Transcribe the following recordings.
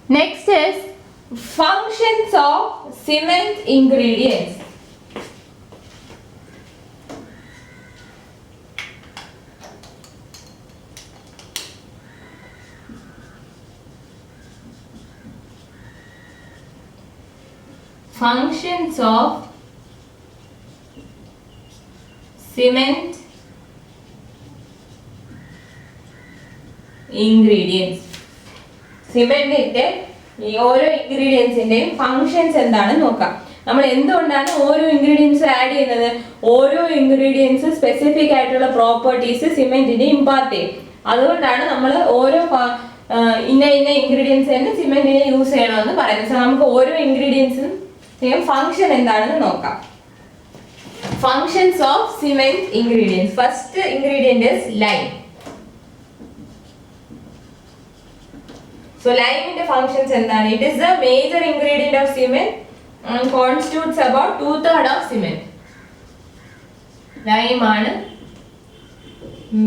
Next is functions of cement ingredients. Functions of cement ingredients. സിമെന്റിന്റെ ഈ ഓരോ ഇൻഗ്രീഡിയൻസിന്റെയും functions എന്താണെന്ന് നോക്കാം. നമ്മൾ എന്തുകൊണ്ടാണ് ഓരോ ഇൻഗ്രീഡിയൻസ് ആഡ് ചെയ്യുന്നത്? ഓരോ ഇൻഗ്രീഡിയൻസ് സ്പെസിഫിക് ആയിട്ടുള്ള പ്രോപ്പർട്ടീസ് സിമെന്റിന് ഇമ്പാർട്ട് ചെയ്യും. അതുകൊണ്ടാണ് നമ്മൾ ഓരോ ഇന്ന ഇൻഗ്രീഡിയൻസ് തന്നെ സിമെന്റിനെ യൂസ് ചെയ്യണമെന്ന് പറയുന്നത്. സോ നമുക്ക് ഓരോ ഇൻഗ്രീഡിയൻസും ഫങ്ഷൻ എന്താണെന്ന് നോക്കാം. Functions of cement ingredients. First ingredient is lime. So lime in the functions എന്താണ്? It is the major ingredient of cement and constitutes about 2/3 of cement. Lime ആണ്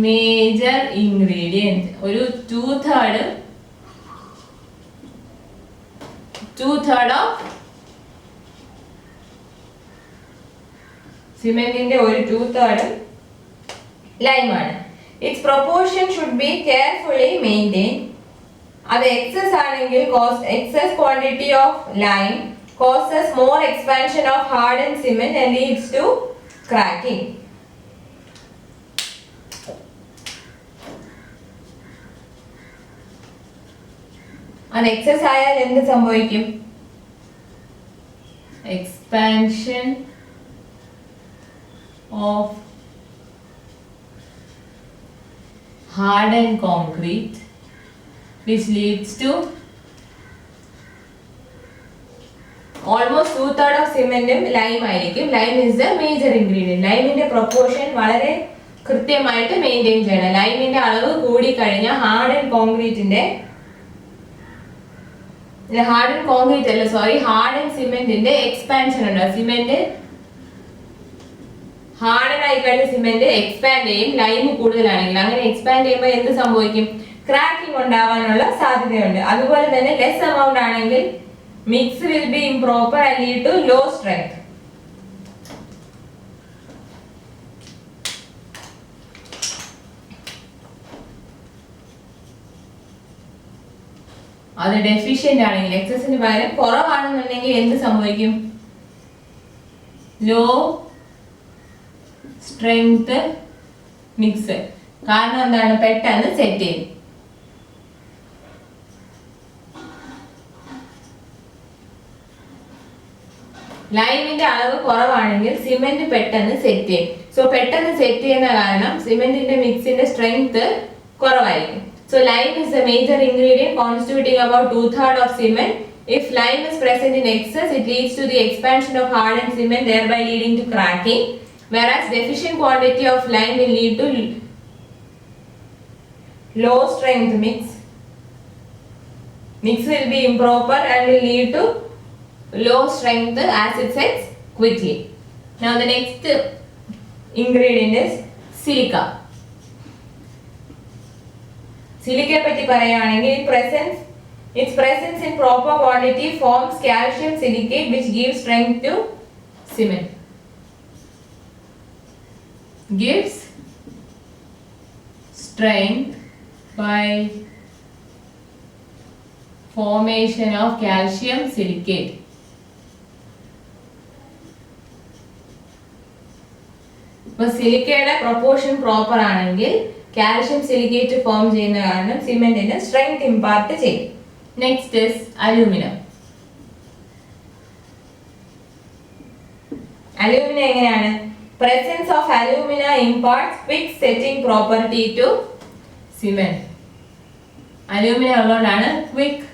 major ingredient. ഒരു 2/3 of സിമെന്റിന്റെ ഒരു 2/3 lime ആണ്. Its proportion should be carefully maintained. അത് excess ആണെങ്കിൽ excess quantity of lime causes more expansion of hardened cement and leads to cracking. അത് excess ആയാൽ എന്ത് സംഭവിക്കും? Expansion of hardened concrete which leads to almost 2/3 of cement lime ആയിരിക്കും. Lime is the major ingredient. ലൈമിന്റെ proportion വളരെ കൃത്യമായിട്ട് maintain ചെയ്യണം. ലൈമിന്റെ അളവ് കൂടി കഴിഞ്ഞാൽ ഹാർഡൻ സിമെന്റിന്റെ എക്സ്പാൻഷൻ ഉണ്ട്. സിമെന്റ് ഹാർഡൻ ആയി കഴിഞ്ഞ സിമെന്റ് എക്സ്പാൻഡ് ചെയ്യും ലൈം കൂടുതലാണെങ്കിൽ. അങ്ങനെ എക്സ്പാൻഡ് ചെയ്യുമ്പോൾ എന്ത് സംഭവിക്കും? ക്രാക്കിംഗ് ഉണ്ടാവാനുള്ള സാധ്യതയുണ്ട്. അതുപോലെ തന്നെ ലെസ് എമൗണ്ട് ആണെങ്കിൽ mix will be improper and lead to low strength. അത് ഡെഫിഷ്യന്റ് ആണെങ്കിൽ, എക്സസിന് പകരം കുറവാണെന്നുണ്ടെങ്കിൽ എന്ത് സംഭവിക്കും? Low strength mix. കാരണം എന്താണ്? പെട്ടെന്ന് സെറ്റ് ചെയ്യും. ലൈമിന്റെ അളവ് കുറവാണെങ്കിൽ സിമെന്റ് പെട്ടെന്ന് സെറ്റ് ചെയ്യും. സോ പെട്ടെന്ന് സെറ്റ് ചെയ്യുന്ന കാരണം സിമെന്റിന്റെ മിക്സിന്റെ സ്ട്രെങ്ത് കുറവായിരിക്കും. So lime is the major ingredient constituting about 2/3 of cement. If lime is present in excess, it leads to the expansion of hardened cement, thereby leading to cracking. Whereas deficient quantity of lime will lead to low strength mix. Mix will be improper and will lead to low strength acid sets quickly. Now the next ingredient is silica. Silica പറ്റി പറയുകയാണെങ്കിൽ its presence in proper quantity forms calcium silicate which gives strength to cement. Gives strength by formation of calcium silicate. ഇപ്പോൾ സിലിക്കയുടെ proportion proper ആണെങ്കിൽ calcium silicate form ചെയ്യുന്ന കാരണം സിമെന്റിന് strength impart ചെയ്യും. Next is aluminium. Aluminium എങ്ങനെയാണ്? presence of alumina imparts quick setting property to cement. Aluminium ഉള്ളതുകൊണ്ടാണ് quick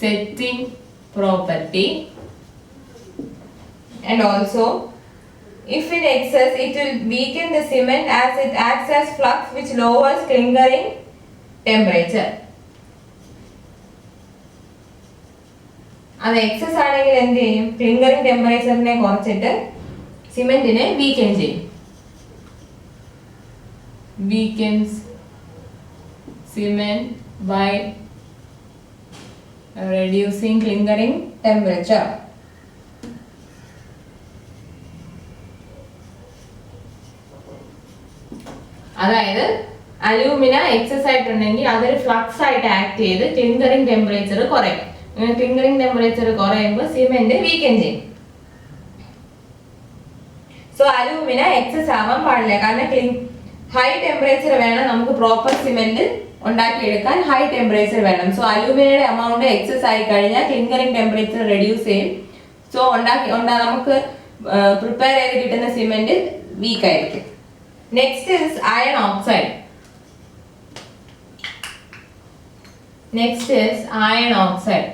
setting property, and also if in excess it will weaken the cement as it acts as flux which lowers clinkering temperature. അത് excess ആണെങ്കിൽ എന്ത് ചെയ്യും? ക്ലിങ്കറിംഗ് ടെമ്പറേച്ചറിനെ കുറച്ചിട്ട് സിമെന്റിനെ വീക്കൻ ചെയ്യും. Weakens cement by reducing clinkering temperature. അതായത് alumina excess ആയിട്ടുണ്ടെങ്കിൽ അതൊരു flux ആയിട്ട് ആക്ട് ചെയ്ത് ക്ലിങ്കറിംഗ് ടെമ്പറേച്ചർ കുറയും. അങ്ങനെ ക്ലിങ്കറിംഗ് ടെമ്പറേച്ചർ കുറയുമ്പോൾ സിമെന്റ് വീക്കൻ ചെയ്യും. സോ അലൂമിന എക്സസ് ആവാൻ പാടില്ല. കാരണം ഹൈ ടെമ്പറേച്ചർ വേണം നമുക്ക് പ്രോപ്പർ സിമെന്റ് ഉണ്ടാക്കിയെടുക്കാൻ. ഹൈ ടെമ്പറേച്ചർ വേണം. സോ അലൂമിനയുടെ എമൗണ്ട് എക്സസ് ആയി കഴിഞ്ഞാൽ ക്ലിങ്കറിംഗ് ടെമ്പറേച്ചർ റെഡ്യൂസ് ചെയ്യും. സോ നമുക്ക് പ്രിപ്പയർ ചെയ്ത് കിട്ടുന്ന സിമെന്റ് വീക്ക് ആയിരിക്കും. Next is iron oxide. Next is iron oxide.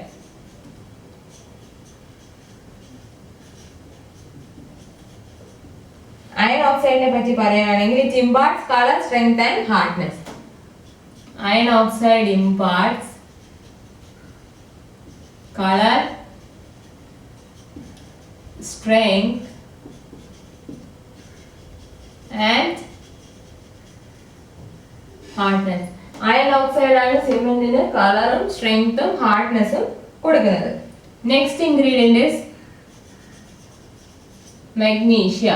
Iron oxide ne പറ്റി പറയുകയാണെങ്കിൽ it imparts color, strength and hardness. Iron oxide imparts color, strength and hardness. Iron oxide ആണ് സിമെന്റിന് കളറും സ്ട്രെങ്ത്തും ഹാർഡ്നെസ്സും കൊടുക്കുന്നത്. Next ingredient is magnesia.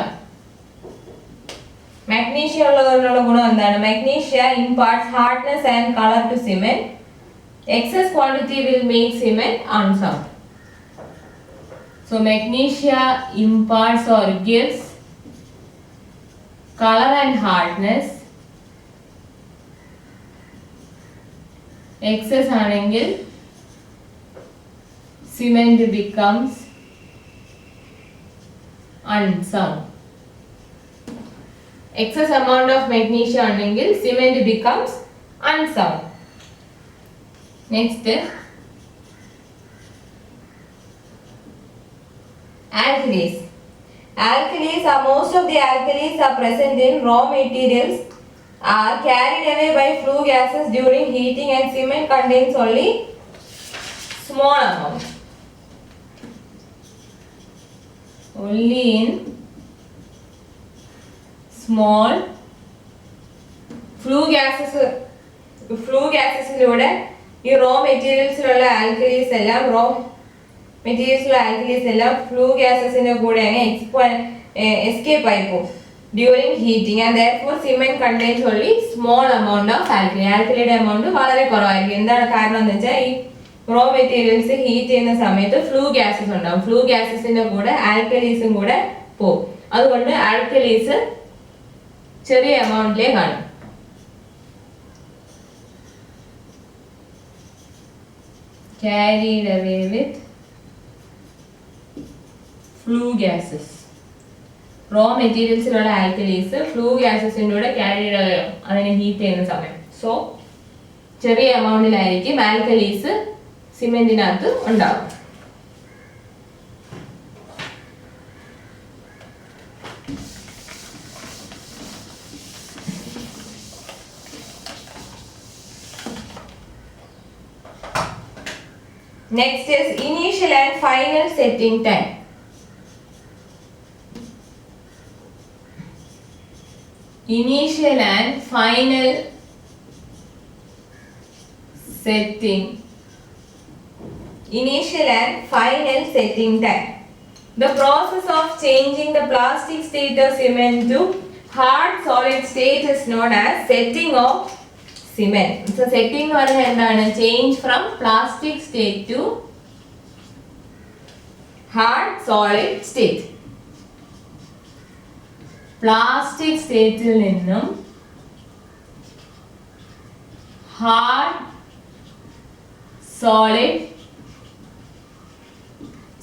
Magnesia ഉള്ളതുകൊണ്ടുള്ള ഗുണം എന്താണ്? Magnesia imparts hardness and color to cement. Excess quantity will make cement unsound. So magnesia imparts or gives color and hardness. Excess ആണെങ്കിൽ cement becomes unsound. Excess amount of magnesia ആണെങ്കിൽ cement becomes unsound. Next, alkalis. Alkalis are most of the alkalis are present in raw materials are carried away by flue gases during heating, and cement contains only small amount. Only in small flue gasesലൂടെ ഈ raw materialsലുള്ള alkalis എല്ലാം flue gasesന്റെ കൂടെ escape ആയി പോകും during heating, and therefore cement contains only small amount of alkali. ആൽക്കലിയുടെ amount വളരെ കുറവായിരിക്കും. എന്താണ് കാരണം എന്ന് വെച്ചാൽ ഈ റോ മെറ്റീരിയൽസ് ഹീറ്റ് ചെയ്യുന്ന സമയത്ത് ഫ്ലൂ ഗ്യാസസ് ഉണ്ടാവും. ഫ്ലൂ ഗ്യാസസിന്റെ കൂടെ ആൽക്കലീസും കൂടെ പോകും. അതുകൊണ്ട് ആൽക്കലീസ് ചെറിയ എമൗണ്ടിലേ കാണും. carried away with flue gases. Raw മെറ്റീരിയൽസിലുള്ള ആൽക്കലീസ് ഫ്ലൂ ഗ്യാസസിൻ്റെ കൂടെ ക്യാരിഡ് അതിനെ ഹീറ്റ് ചെയ്യുന്ന സമയം. സോ ചെറിയ എമൗണ്ടിലായിരിക്കും ആൽക്കലീസ് സിമെന്റിനകത്ത് ഉണ്ടാവും. Next is initial and final setting time. Initial and final setting. Initial and final setting time. The process of changing the plastic state of cement to hard solid state is known as setting of cement. So setting എന്ന് പറഞ്ഞാൽ എന്താണ്? Change from plastic state to hard solid state. Plastic സ്റ്റേറ്റിൽ നിന്നും hard solid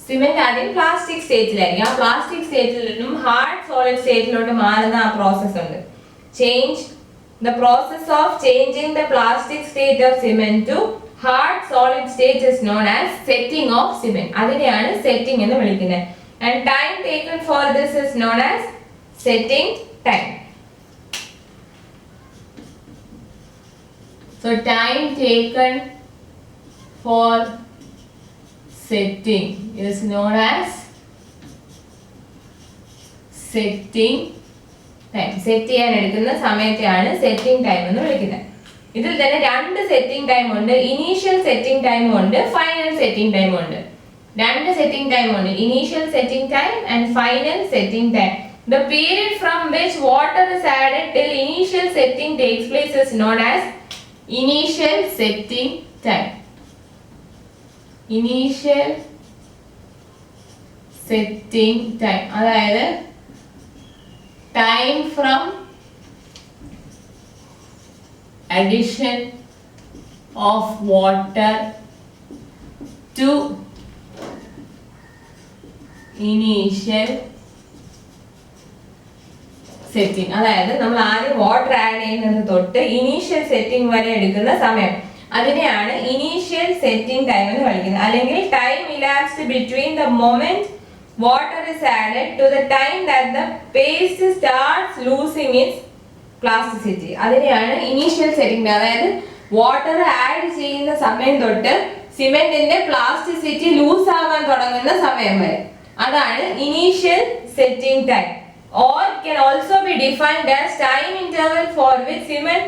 cement ആദ്യം plastic സ്റ്റേറ്റിലായിരിക്കും. ആ plastic സ്റ്റേറ്റിൽ നിന്നും hard solid സ്റ്റേറ്റിലോട്ട് മാറുന്ന ആ പ്രോസസ് ഉണ്ട്. The process of changing the plastic state of cement to hard solid state is known as setting of cement. അതിനെയാണ് setting എന്ന് വിളിക്കുന്നത്. And time taken for this is known as setting time. So time taken for setting is known as setting time. Set ചെയ്യാൻ എടുക്കുന്ന സമയത്തെയാണ് setting time എന്ന് വിളിക്കുന്നത്. ഇതിൽ തന്നെ രണ്ട് സെറ്റിംഗ് ടൈം ഉണ്ട്. ഇനീഷ്യൽ സെറ്റിംഗ് ടൈം ഉണ്ട്, ഫൈനൽ സെറ്റിംഗ് ടൈം ഉണ്ട്. രണ്ട് സെറ്റിംഗ് ടൈം ഉണ്ട്, initial setting time and final setting time. The period from which water is added till initial setting takes place is known as initial setting time. Initial setting time അതായത് time from addition of water to initial setting. അതായത് നമ്മൾ ആദ്യം water add ചെയ്യുന്നത് തൊട്ട് initial setting വരെ എടുക്കുന്ന സമയം, അതിനെയാണ് ഇനീഷ്യൽ സെറ്റിംഗ് ടൈം എന്ന് വിളിക്കുന്നത്. അല്ലെങ്കിൽ time elapsed between the moment water is added to the time that the paste starts losing its plasticity. അതിനെയാണ് ഇനീഷ്യൽ സെറ്റിംഗ്. അതായത് വാട്ടർ ആഡ് ചെയ്യുന്ന സമയം തൊട്ട് സിമെന്റിന്റെ പ്ലാസ്റ്റിസിറ്റി ലൂസ് ആവാൻ തുടങ്ങുന്ന സമയം വരെ, അതാണ് initial setting time. Or it can also be defined as time interval for which cement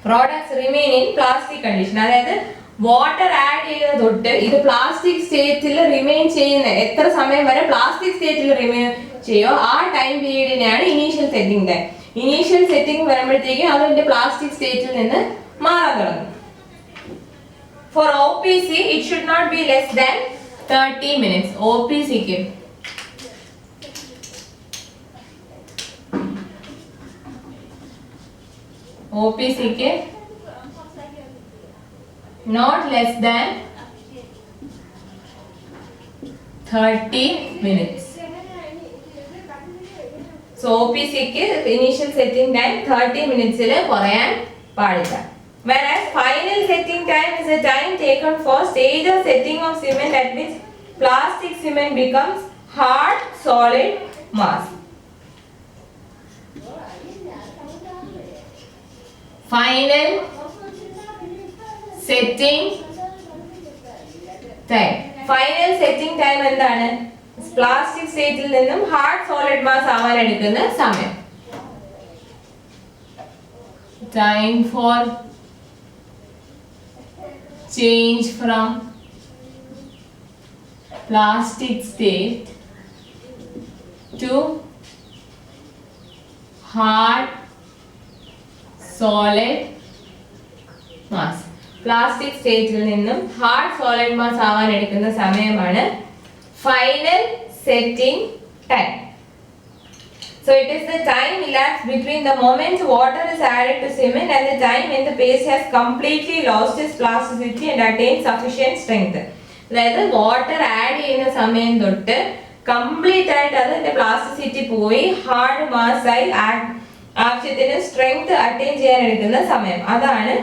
products remain in plastic condition. അതായത് വാട്ടർ ആഡ് ചെയ്ത തൊട്ട് ഇത് പ്ലാസ്റ്റിക് സ്റ്റേറ്റിൽ റിമെയിൻ ചെയ്യുന്ന എത്ര സമയം വരെ പ്ലാസ്റ്റിക് സ്റ്റേറ്റിൽ റിമെയിൻ ചെയ്യോ ആ ടൈം പീരീഡിനെയാണ് initial setting time. Initial setting വരുമ്പോഴത്തേക്കും അതിന്റെ പ്ലാസ്റ്റിക് സ്റ്റേറ്റിൽ നിന്ന് മാറാൻ തുടങ്ങും. For OPC it should not be less than 30 minutes. OPCക്ക് not less than 30 minutes. So OPCക്ക് initial setting time 30 minutes കുറയാൻ പാടില്ല. Whereas final setting time is a time taken for stage of setting of cement at which plastic cement becomes hard solid mass. Final setting time. Final setting time എന്താണ്? Plastic സ്റ്റേറ്റിൽ നിന്നും hard solid mass ആവാൻ എടുക്കുന്ന സമയം. Time for change from plastic state to hard solid mass. Plastic സ്റ്റേറ്റിൽ നിന്നും hard solid mass ആവാൻ എടുക്കുന്ന സമയമാണ് final setting time. So it is the time elapsed between the moment water is added to cement and the time when the paste has completely lost its plasticity and attained sufficient strength. അതായത് water add ചെയ്യുന്ന സമയം തൊട്ട് complete ആയിട്ട് അതിന്റെ plasticity പോയി hard mass ആയി ആവശ്യത്തിന് strength attain ചെയ്യാൻ എടുക്കുന്ന സമയം, അതാണ്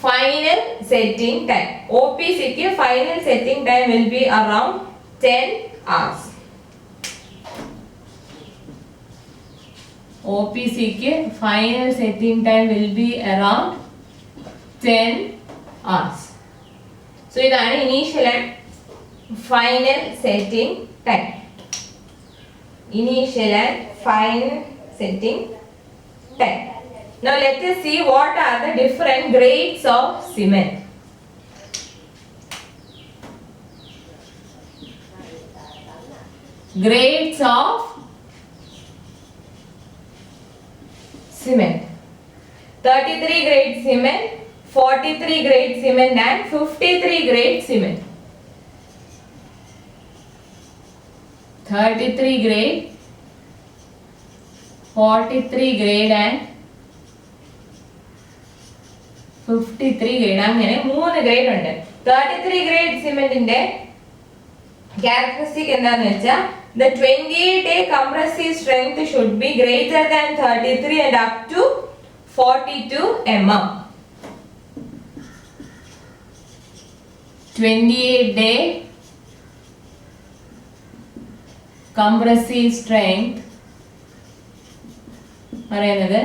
ഫൈനൽ സെറ്റിംഗ് ടൈം. OPCക്ക് final setting time will be around 10 hours. OPCക്ക് final setting time will be around 10 hours. So ഇതാണ് initial and final setting time. Initial and final setting time. Now let us see what are the different grades of cement. Grades of cement. 33 grade cement, 43 grade cement and 53 grade cement. 33 grade, 43 grade and 53 grade. അങ്ങനെ 3 grade ഉണ്ട്. 33 grade സിമെന്റിന്റെ characteristic എന്താണെന്ന് വെച്ചാൽ the 28-day compressive strength should be greater than 33 and up to 42 mm. 28-day compressive strength പറയുന്നത്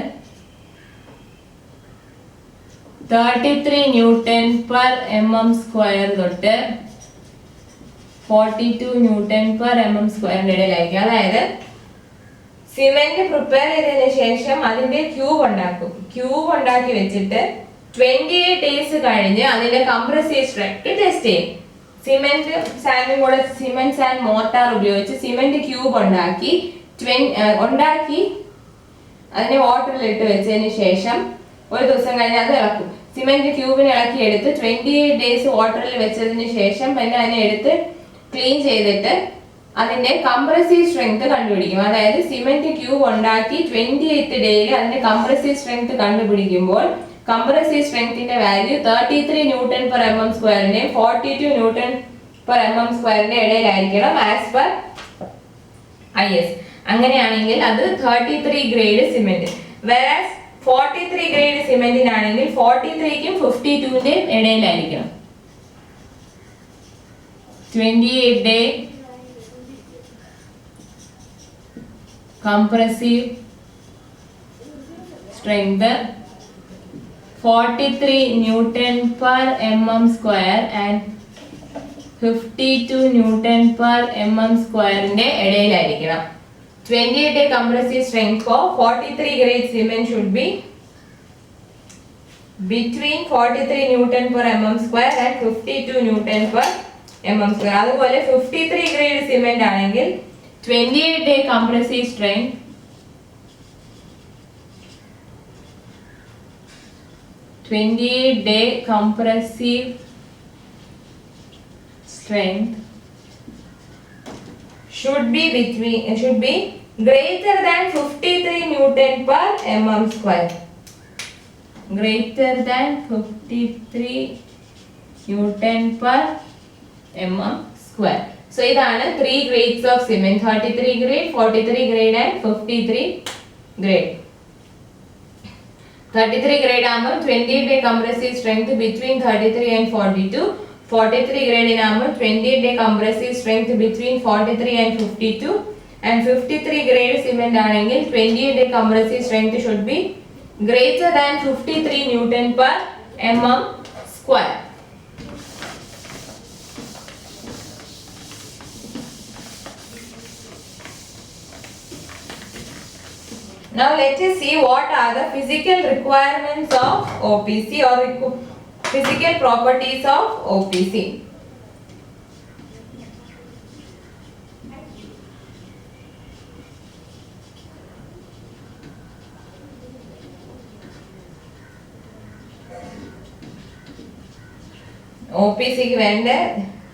33 newton per mm square തൊട്ട് 42 newton per mm സ്ക്വയറിന്റെ ഇടയിലായിരിക്കും. അതായത് cement prepare ചെയ്തതിനു ശേഷം അതിന്റെ ക്യൂബ് ഉണ്ടാക്കും. ക്യൂബ് ഉണ്ടാക്കി വെച്ചിട്ട് 28 days കഴിഞ്ഞ് അതിന്റെ കംപ്രസീവ് സ്ട്രെങ്ത് ടെസ്റ്റ് ചെയ്യും. സിമെന്റ് സാൻഡും കൂടെ സിമെന്റ് സാൻഡ് മോർട്ടാർ ഉപയോഗിച്ച് സിമെന്റ് ക്യൂബ് ഉണ്ടാക്കി അതിനെ വാട്ടറിൽ ഇട്ട് വെച്ചതിന് ശേഷം ഒരു ദിവസം കഴിഞ്ഞ് അത് ഇളക്കും. സിമെന്റ് ക്യൂബിനെ ഇളക്കി എടുത്ത് 28 days വാട്ടറിൽ വെച്ചതിന് ശേഷം പിന്നെ അതിനെ എടുത്ത് ക്ലീൻ ചെയ്തിട്ട് അതിന്റെ കംപ്രസീവ് സ്ട്രെങ്ത് കണ്ടുപിടിക്കും. അതായത് സിമെന്റ് ക്യൂബ് ഉണ്ടാക്കി 28th ഡേയിൽ അതിന്റെ കംപ്രസീവ് സ്ട്രെങ്ത് കണ്ടുപിടിക്കുമ്പോൾ കംപ്രസീവ് സ്ട്രെങ്ത്തിന്റെ വാല്യൂ 33 Nm²ന്റെയും 42 Nm²ന്റെ ഇടയിലായിരിക്കണം ആസ് പെർ IS. അങ്ങനെയാണെങ്കിൽ അത് 33 ഗ്രേഡ് സിമെന്റ്. വെയർആസ് 43 ഗ്രേഡ് സിമെന്റിനാണെങ്കിൽ 43ക്കും 52ന്റെയും ഇടയിലായിരിക്കണം. 28 day compressive strength 43 Nm² and 52 Nm²ന്റെ ഇടയിലായിരിക്കണം. 28 day compressive strength for 43 grade cement should be between 43 Nm/mm² and 52 Nm/mm². അതുപോലെ 53 grade cement ആണെങ്കിൽ 28 day compressive strength should be greater than 53 Nm/mm². Greater than 53 Nm/mm². So ഇതാണ് 3 grades of cement: 33 grade, 43 grade and 53 grade. 33 grade ആകുമ്പോൾ 28 day compressive strength between 33 and 42. 43 grade ആകുമ്പോൾ 28 day compressive strength between 43 and 52. And 53 grade cement ആണെങ്കിൽ 28 day compressive strength should be greater than 53 Nm/mm². Now let us see what are the physical requirements of OPC or physical properties of OPC. OPCക്ക് വേണ്ട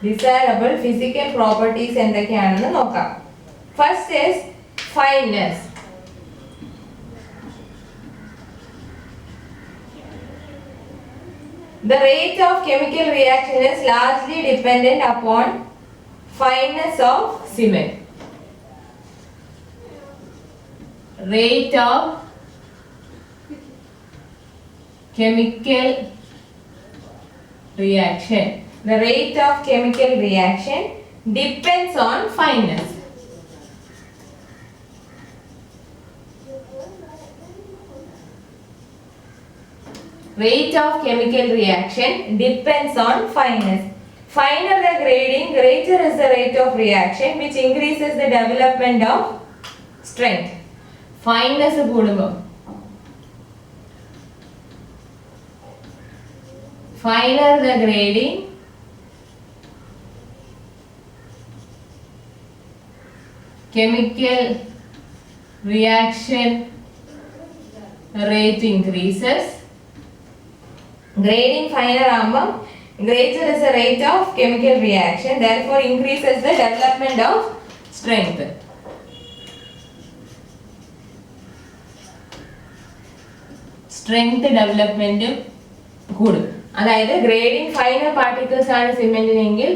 desirable physical properties എന്തൊക്കെയാണെന്ന് നോക്കാം. First is fineness. The rate of chemical reaction is largely dependent upon fineness of cement. Rate of chemical reaction. The rate of chemical reaction depends on fineness. Rate of chemical reaction depends on fineness. Finer the grading, greater is the rate of reaction, which increases the development of strength. Fineness കൂടുമ്പോൾ finer the grading, chemical reaction rate increases. Grading finer ആകുമ്പോൾ greater is the rate of chemical reaction, therefore increases the development of strength. Strength development കൂടും. അതായത് grading finer particles ആണ് സിമെന്റിനെങ്കിൽ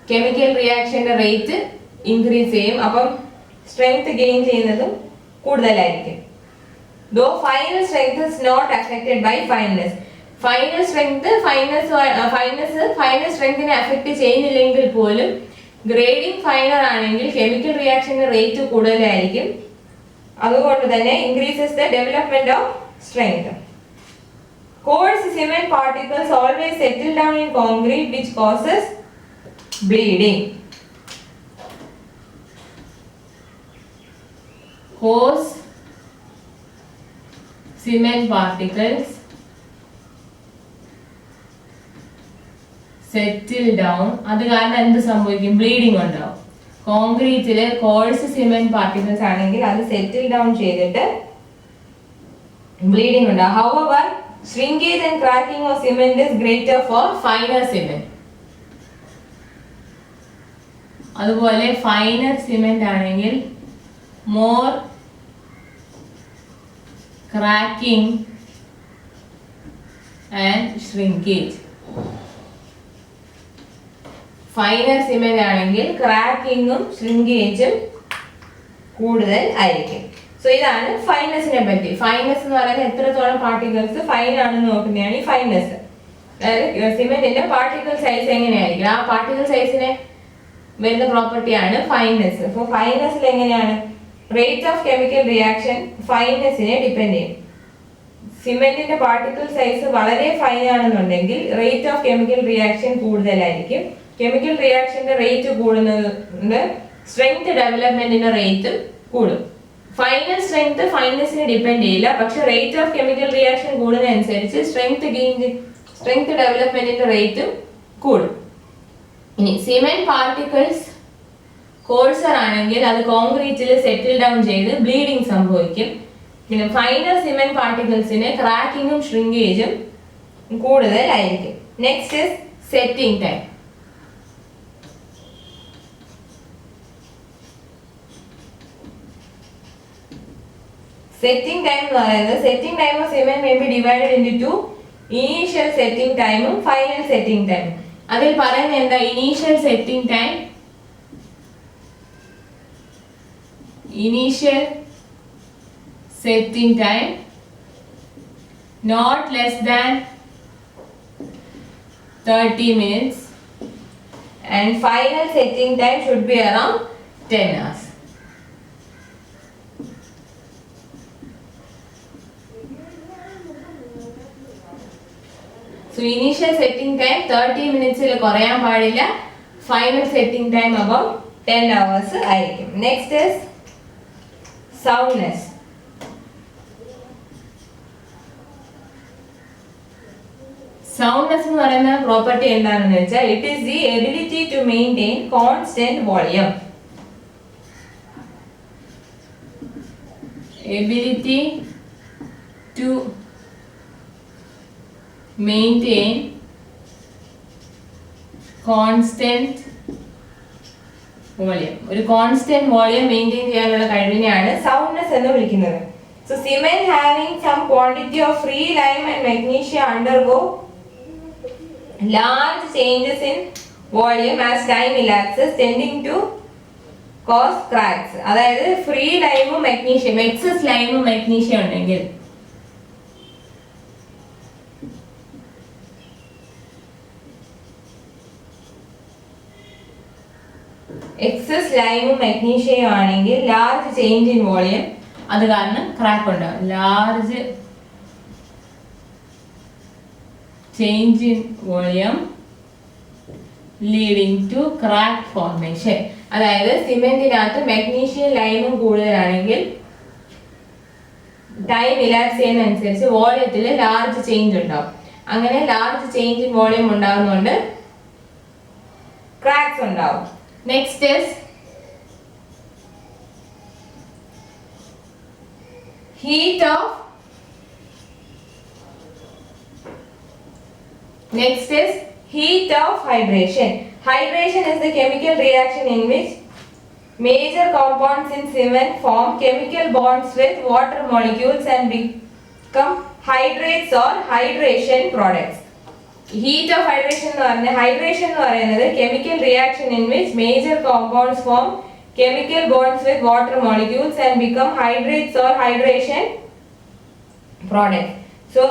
chemical റിയാക്ഷന്റെ rate increase ചെയ്യും. അപ്പം strength gain ചെയ്യുന്നതും കൂടുതലായിരിക്കും. Though final strength is not affected by fineness. Final strength final സ്ട്രെങ്തിനെ അഫക്റ്റ് ചെയ്യുന്നില്ലെങ്കിൽ പോലും ഗ്രേഡിംഗ് ഫൈനർ ആണെങ്കിൽ കെമിക്കൽ റിയാക്ഷന്റെ റേറ്റ് കൂടുതലായിരിക്കും. അതുകൊണ്ട് തന്നെ increases the development of strength. Coarse cement particles always settle down in concrete, which causes bleeding. cause cement particles settle down. അത് കാരണം എന്ത് സംഭവിക്കും? ബ്ലീഡിംഗ് ഉണ്ടാവും. കോൺക്രീറ്റില് കോഴ്സ് സിമെന്റ് പാർട്ടിക്കിൾസ് ആണെങ്കിൽ അത് സെറ്റിൽ ഡൗൺ ചെയ്തിട്ട് ബ്ലീഡിംഗ് ഉണ്ടാവും. However, shrinkage and cracking of cement is greater for finer cement. അതുപോലെ ഫൈനർ സിമെന്റ് ആണെങ്കിൽ more cracking and shrinkage. Finer cement ആണെങ്കിൽ ക്രാക്കിങ്ങും ഷ്രിങ്കേജും കൂടുതൽ ആയിരിക്കും. സോ ഇതാണ് ഫൈനസിനെ പറ്റി. ഫൈനസ് എന്ന് പറയുന്നത് എത്രത്തോളം പാർട്ടിക്കിൾസ് ഫൈൻ ആണെന്ന് നോക്കുന്നതാണ് ഈ ഫൈനസ്. അതായത് സിമെന്റിന്റെ പാർട്ടിക്കിൾ സൈസ് എങ്ങനെയായിരിക്കും, ആ പാർട്ടിക്കിൾ സൈസിനെ വരുന്ന പ്രോപ്പർട്ടിയാണ് ഫൈനസ്. അപ്പോൾ ഫൈനസിൽ എങ്ങനെയാണ്? റേറ്റ് ഓഫ് കെമിക്കൽ റിയാക്ഷൻ ഫൈനസിനെ ഡിപ്പെൻഡ് ചെയ്യും. സിമെന്റിന്റെ പാർട്ടിക്കിൾ സൈസ് വളരെ ഫൈൻ ആണെന്നുണ്ടെങ്കിൽ റേറ്റ് ഓഫ് കെമിക്കൽ റിയാക്ഷൻ കൂടുതലായിരിക്കും. കെമിക്കൽ റിയാക്ഷന്റെ റേറ്റ് കൂടുന്നത് സ്ട്രെങ്ത് ഡെവലപ്മെന്റിന്റെ റേറ്റും കൂടും. ഫൈനൽ സ്ട്രെങ്ത് ഫൈനസിനെ ഡിപ്പെൻഡ് ചെയ്യില്ല, പക്ഷെ റേറ്റ് ഓഫ് കെമിക്കൽ റിയാക്ഷൻ കൂടുന്നതനുസരിച്ച് സ്ട്രെങ്ത് ഡെവലപ്മെന്റിന്റെ റേറ്റും കൂടും. ഇനി സിമെന്റ് പാർട്ടിക്കിൾസ് കോഴ്സർ ആണെങ്കിൽ അത് കോൺക്രീറ്റിൽ സെറ്റിൽ ഡൗൺ ചെയ്ത് ബ്ലീഡിംഗ് സംഭവിക്കും. പിന്നെ ഫൈനർ സിമെന്റ് പാർട്ടിക്കിൾസിന് ക്രാക്കിങ്ങും ഷ്രിങ്കേജും കൂടുതലായിരിക്കും. Next is setting time. Setting time എന്ന് പറയുന്നത് setting time of cement may be divided into two, initial setting time ഉം final setting time. അതിൽ പറയുന്നത് എന്താ? initial setting time not less than 30 minutes and final setting time should be around 10 hours. So initial setting time 30 minutes കുറയാൻ പാടില്ല. Final setting time about 10 hours ആയിരിക്കും. Next is soundness. Soundness എന്ന് പറയുന്ന property എന്താണെന്ന് വെച്ചാൽ it is the ability to maintain constant volume. Ability to maintain constant volume. ഒരു constant volume maintain ചെയ്യാനുള്ള കഴിവിനെയാണ് soundness എന്ന് വിളിക്കുന്നത്. So cement having some quantity of free lime and magnesia undergo large changes in volume as time elapses, tending to cause cracks. അതായത് free ലൈമും magnesium, excess ലൈമും magnesium ഉണ്ടെങ്കിൽ excess ലൈമും മഗ്നീഷ്യയും ആണെങ്കിൽ ലാർജ് ചേഞ്ച് ഇൻ വോളിയം, അത് കാരണം crack ഉണ്ടാവും. Large change in volume leading to crack formation. അതായത് സിമെന്റിനകത്ത് മഗ്നീഷ്യം ലൈമും കൂടുതലാണെങ്കിൽ ടൈം ഇലാപ്സ് ചെയ്യുന്നതനുസരിച്ച് വോളിയത്തിൽ ലാർജ് ചേഞ്ച് ഉണ്ടാവും. അങ്ങനെ ലാർജ് ചേഞ്ച് ഇൻ വോളിയം ഉണ്ടാകുന്നതുകൊണ്ട് ക്രാക്സ് ഉണ്ടാവും. Next is heat of hydration. Hydration is the chemical reaction in which major compounds in cement form chemical bonds with water molecules and become hydrates or hydration products. Heat of hydration എന്ന് പറഞ്ഞാൽ hydration എന്ന് പറയുന്നത് chemical reaction in which major compounds form chemical bonds with water molecules and become hydrates or hydration products. So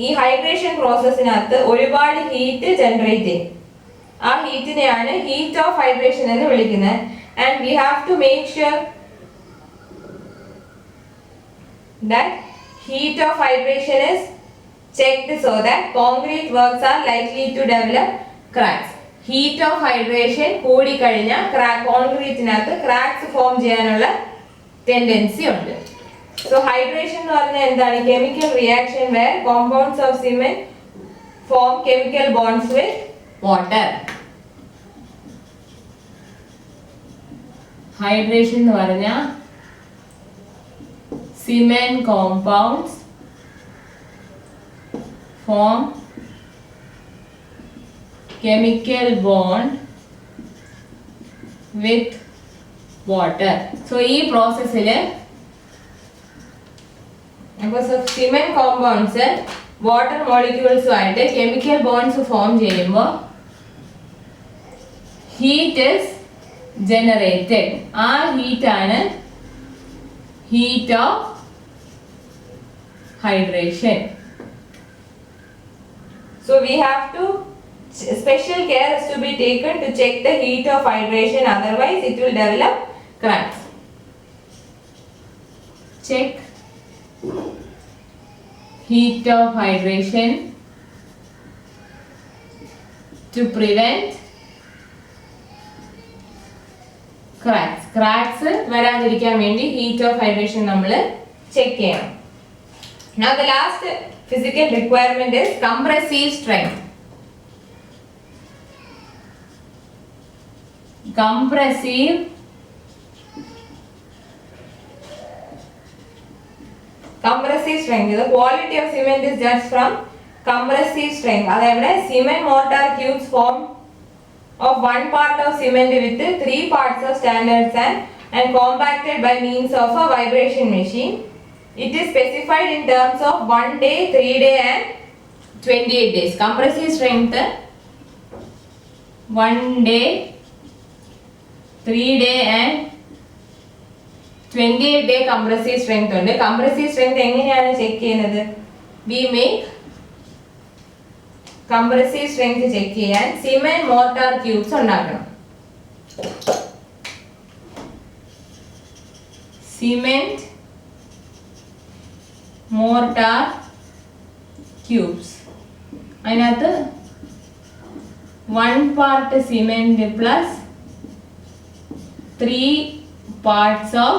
ഈ hydration പ്രോസസ്സിനകത്ത് ഒരുപാട് heat generate ചെയ്യും. ആ ഹീറ്റിനെയാണ് heat of hydration എന്ന് വിളിക്കുന്നത്. And we have to make sure that heat of hydration is checked so that concrete works are likely to develop cracks. Heat of hydration കൂടി കഴിഞ്ഞാൽ കോൺക്രീറ്റിനകത്ത് cracks form ചെയ്യാനുള്ള tendency ഉണ്ട്. So hydration എന്ന് പറഞ്ഞാൽ എന്താണ്? Chemical reaction where compounds of cement form chemical bonds with water. Hydration എന്ന് പറഞ്ഞാൽ cement compounds form chemical bond with water. So ഈ പ്രോസസ്സിൽ സിമെന്റ് കോമ്പൗണ്ട്സ് വാട്ടർ മോളിക്യൂൾസുമായിട്ട് കെമിക്കൽ ബോണ്ട്സ് ഫോം ചെയ്യുമ്പോൾ ഹീറ്റ് ഇസ് ജനറേറ്റഡ്. ആ ഹീറ്റാണ് heat of hydration. So we have to, special care is to be taken to check the heat of hydration, otherwise it will develop cracks. Check heat of hydration to prevent cracks. Cracks വരാതിരിക്കാൻ വേണ്ടി heat of hydration നമ്മൾ check ചെയ്യണം. Now the last physical requirement is compressive strength. Compressive strength. The quality of cement is judged from compressive strength. അതായത് cement mortar cubes form of one part of cement with 3 parts of standard sand and compacted by means of a vibration machine. It is specified in terms of 1 day, 3 day and 28 days. Compressive strength 1 day, 3 day and 28 day compressive strength ഉണ്ട്. Compressive strength എങ്ങനെയാണ് check ചെയ്യുന്നത്? We make compressive strength check ചെയ്യാൻ cement mortar cubes ഉണ്ടാക്കണം. Cement mortar cubes. അതിനകത്ത് 1 part cement plus 3 parts of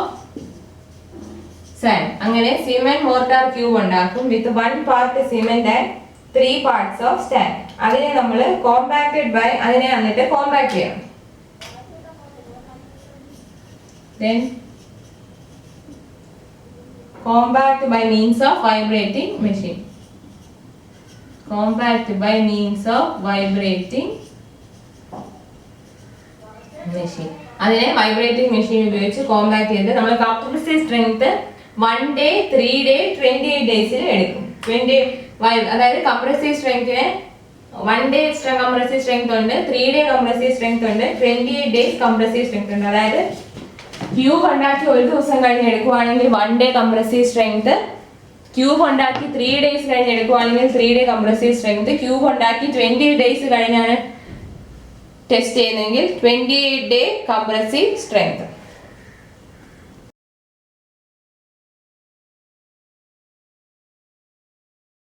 sand. അങ്ങനെ cement mortar cube ഉണ്ടാക്കും with 1 part cement and 3 parts of sand. അതിനെ നമ്മൾ compacted by, അതിനെ എന്നിട്ട് കോമ്പാക്ട് ചെയ്യണം. Then compact by means of vibrating machine. Compact by means of vibrating machine. അതിനെ vibrating machine ഉപയോഗിച്ച് compact ചെയ്ത് നമ്മൾ compressive strength 1 day, 3 day, 28 ഡേയ്സിൽ എടുക്കും. അതായത് compressive strengthനെ 1 day extra compressive strength ഉണ്ട്, 3 day compressive strength ഉണ്ട്, 28 days compressive strength ഉണ്ട്. അതായത് ക്യൂബ് ഉണ്ടാക്കി ഒരു ദിവസം കഴിഞ്ഞ് എടുക്കുവാണെങ്കിൽ 1 day compressive strength, ക്യൂബ് ഉണ്ടാക്കി 3 days കഴിഞ്ഞ് എടുക്കുവാണെങ്കിൽ 3 day compressive strength, ക്യൂബ് ഉണ്ടാക്കി 28 days കഴിഞ്ഞാണ് ടെസ്റ്റ് ചെയ്യുന്നതെങ്കിൽ 28 day compressive strength.